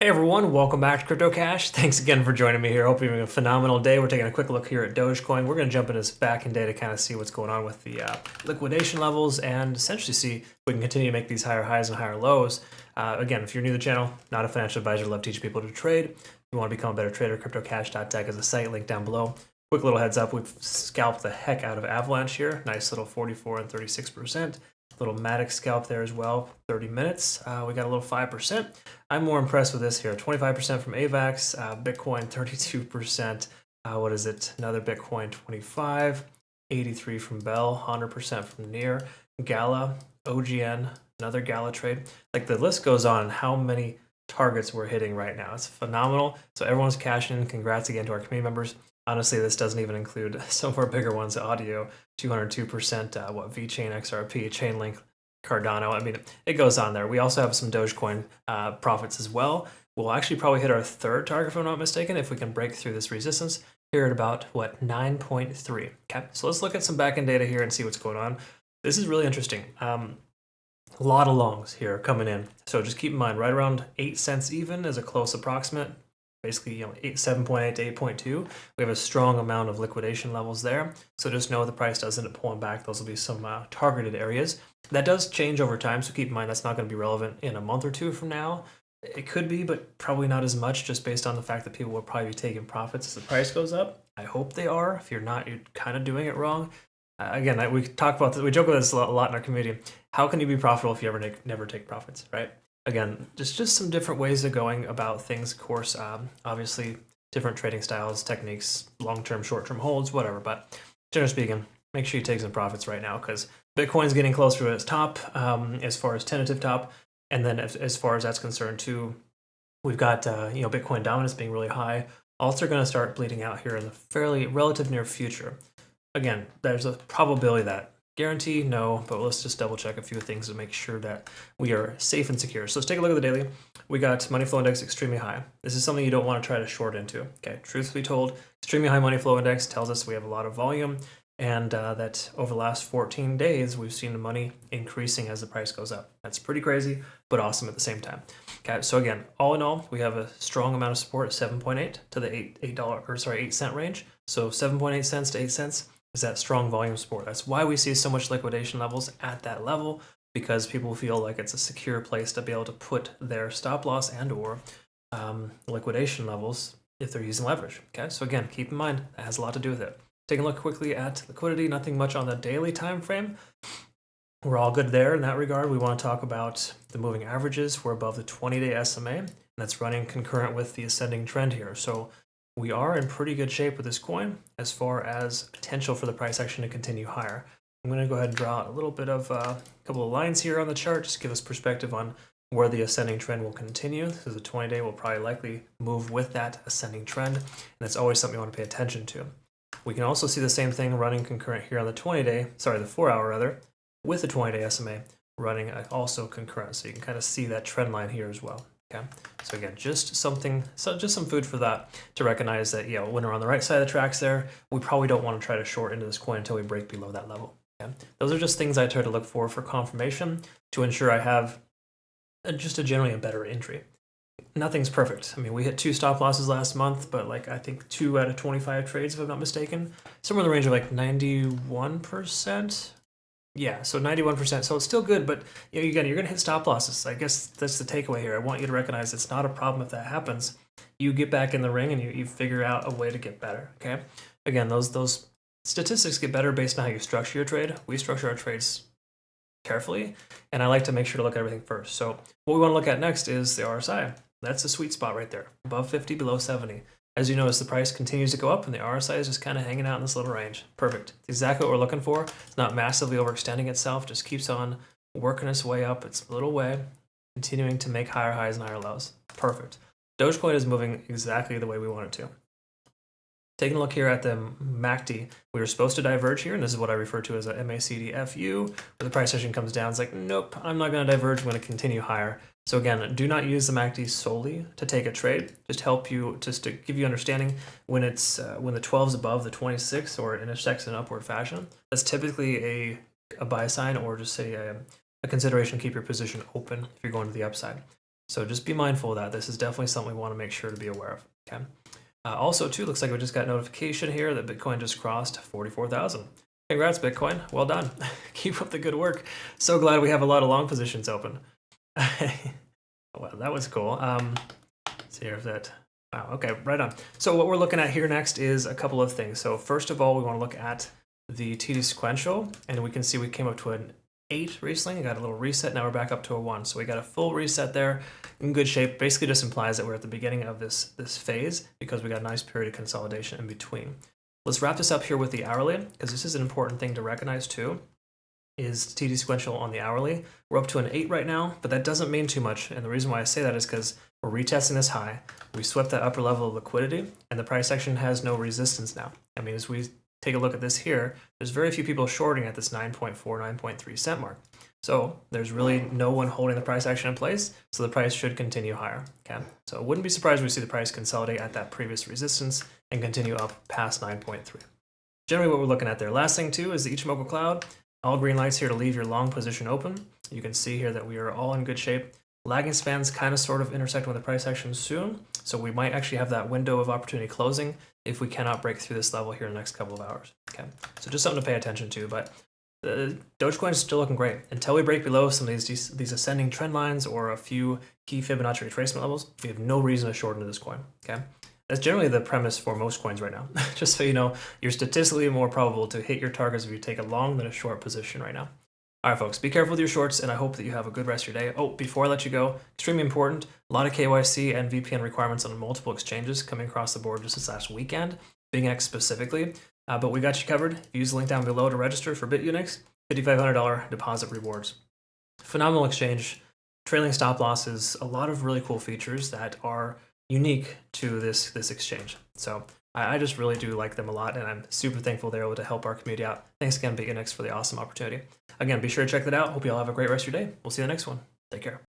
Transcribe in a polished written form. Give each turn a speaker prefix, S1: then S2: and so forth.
S1: Hey everyone, welcome back to Crypto Cash. Thanks again for joining me here. Hope you're having a phenomenal day. We're taking a quick look here at Dogecoin. We're going to jump into this back-end day to kind of see what's going on with the liquidation levels and essentially see if we can continue to make these higher highs and higher lows. Again, if you're new to the channel, not a financial advisor, love teaching people to trade. If you want to become a better trader, cryptocash.tech is a site, link down below. Quick little heads up, we've scalped the heck out of Avalanche here. Nice little 44 and 36%. Little Matic scalp there as well, 30 minutes. We got a little 5%. I'm more impressed with this here. 25% from AVAX, Bitcoin 32%. What is it? Another Bitcoin 25, 83 from Bell, 100% from Near, Gala, OGN, another Gala trade. Like the list goes on how many targets we're hitting right now. It's phenomenal. So everyone's cashing in. Congrats again to our community members. Honestly, this doesn't even include some of our bigger ones. Audio, 202%, VeChain, XRP, Chainlink, Cardano. I mean, it goes on there. We also have some Dogecoin profits as well. We'll actually probably hit our third target, if I'm not mistaken, if we can break through this resistance here at about, 9.3. Okay, so let's look at some back-end data here and see what's going on. This is really interesting. A lot of longs here coming in. So just keep in mind, right around 8 cents even is a close approximate. Basically, 7.8 to 8.2. We have a strong amount of liquidation levels there. So just know the price does end up pulling back. Those will be some targeted areas. That does change over time, so keep in mind that's not going to be relevant in a month or two from now. It could be, but probably not as much, just based on the fact that people will probably be taking profits as the price goes up. I hope they are. If you're not, you're kind of doing it wrong. Again, we talk about this, we joke about this a lot in our community. How can you be profitable if you never take profits, right? Again, just some different ways of going about things, of course. Obviously, different trading styles, techniques, long-term, short-term holds, whatever. But generally speaking, make sure you take some profits right now because Bitcoin's getting closer to its top as far as tentative top. And then as far as that's concerned too, we've got Bitcoin dominance being really high. Alts are going to start bleeding out here in the fairly relative near future. Again, there's a probability that guarantee, no, but let's just double check a few things to make sure that we are safe and secure. So let's take a look at the daily. We got money flow index extremely high. This is something you don't want to try to short into. Okay, truth be told, extremely high money flow index tells us we have a lot of volume and that over the last 14 days, we've seen the money increasing as the price goes up. That's pretty crazy, but awesome at the same time. Okay, so again, all in all, we have a strong amount of support at 7.8 to the 8 cent range. So 7.8 cents to 8 cents. Is that strong volume support. That's why we see so much liquidation levels at that level, because people feel like it's a secure place to be able to put their stop loss and or liquidation levels if they're using leverage. Okay, so again, keep in mind that has a lot to do with it. Taking a look quickly at liquidity, nothing much on the daily time frame. We're all good there in that regard. We want to talk about the moving averages. We're above the 20-day SMA, and that's running concurrent with the ascending trend here. So we are in pretty good shape with this coin as far as potential for the price action to continue higher. I'm going to go ahead and draw out a little bit of a couple of lines here on the chart, just to give us perspective on where the ascending trend will continue. This is a 20-day, will probably likely move with that ascending trend, and that's always something you want to pay attention to. We can also see the same thing running concurrent here on the 4-hour rather, with the 20-day SMA running also concurrent. So you can kind of see that trend line here as well. Okay, so again, just some food for that to recognize that, when we're on the right side of the tracks there, we probably don't want to try to short into this coin until we break below that level. Okay, those are just things I try to look for confirmation to ensure I have just generally a better entry. Nothing's perfect. I mean, we hit 2 stop losses last month, but I think 2 out of 25 trades, if I'm not mistaken, somewhere in the range of 91%. Yeah, so 91%. So it's still good, but again, you're going to hit stop losses. I guess that's the takeaway here. I want you to recognize it's not a problem if that happens. You get back in the ring and you figure out a way to get better. Okay. Again, those statistics get better based on how you structure your trade. We structure our trades carefully, and I like to make sure to look at everything first. So what we want to look at next is the RSI. That's the sweet spot right there. Above 50, below 70. As you notice, the price continues to go up, and the RSI is just kind of hanging out in this little range. Perfect. It's exactly what we're looking for. It's not massively overextending itself. Just keeps on working its way up its little way, continuing to make higher highs and higher lows. Perfect. Dogecoin is moving exactly the way we want it to. Taking a look here at the MACD, we were supposed to diverge here, and this is what I refer to as a MACD-FU, where the price action comes down. It's like, nope, I'm not going to diverge. I'm going to continue higher. So again, do not use the MACD solely to take a trade. Just to give you understanding when the 12 is above the 26 or it intersects in an upward fashion. That's typically a buy sign, or just say a consideration to keep your position open if you're going to the upside. So just be mindful of that. This is definitely something we want to make sure to be aware of. Okay. Also, too, looks like we just got notification here that Bitcoin just crossed 44,000. Congrats, Bitcoin. Well done. Keep up the good work. So glad we have a lot of long positions open. Well, that was cool. Let's see here if that... Wow, okay, right on. So what we're looking at here next is a couple of things. So first of all, we want to look at the TD sequential, and we can see we came up to an 8 recently. Got a little reset. Now we're back up to a 1. So we got a full reset there in good shape. Basically just implies that we're at the beginning of this phase because we got a nice period of consolidation in between. Let's wrap this up here with the hourly, because this is an important thing to recognize too, is TD sequential on the hourly. We're up to an 8 right now, but that doesn't mean too much. And the reason why I say that is because we're retesting this high. We swept that upper level of liquidity, and the price action has no resistance now. I mean, as we take a look at this here, there's very few people shorting at this 9.4, 9.3 cent mark. So there's really no one holding the price action in place, so the price should continue higher. Okay, so I wouldn't be surprised if we see the price consolidate at that previous resistance and continue up past 9.3. Generally what we're looking at there. Last thing too is the Ichimoku cloud. All green lights here to leave your long position open. You can see here that we are all in good shape. Lagging spans kind of sort of intersect with the price action soon, so we might actually have that window of opportunity closing if we cannot break through this level here in the next couple of hours. Okay, so just something to pay attention to, but Dogecoin is still looking great. Until we break below some of these ascending trend lines or a few key Fibonacci retracement levels, we have no reason to short into this coin. Okay, that's generally the premise for most coins right now. Just so you know, you're statistically more probable to hit your targets if you take a long than a short position right now. All right, folks, be careful with your shorts, and I hope that you have a good rest of your day. Oh, before I let you go, extremely important, a lot of KYC and VPN requirements on multiple exchanges coming across the board just this last weekend, BingX specifically. But we got you covered. Use the link down below to register for Bitunix, $5,500 deposit rewards. Phenomenal exchange, trailing stop losses, a lot of really cool features that are unique to this exchange. So I just really do like them a lot, and I'm super thankful they're able to help our community out. Thanks again, Bitget for the awesome opportunity. Again, be sure to check that out. Hope you all have a great rest of your day. We'll see you in the next one. Take care.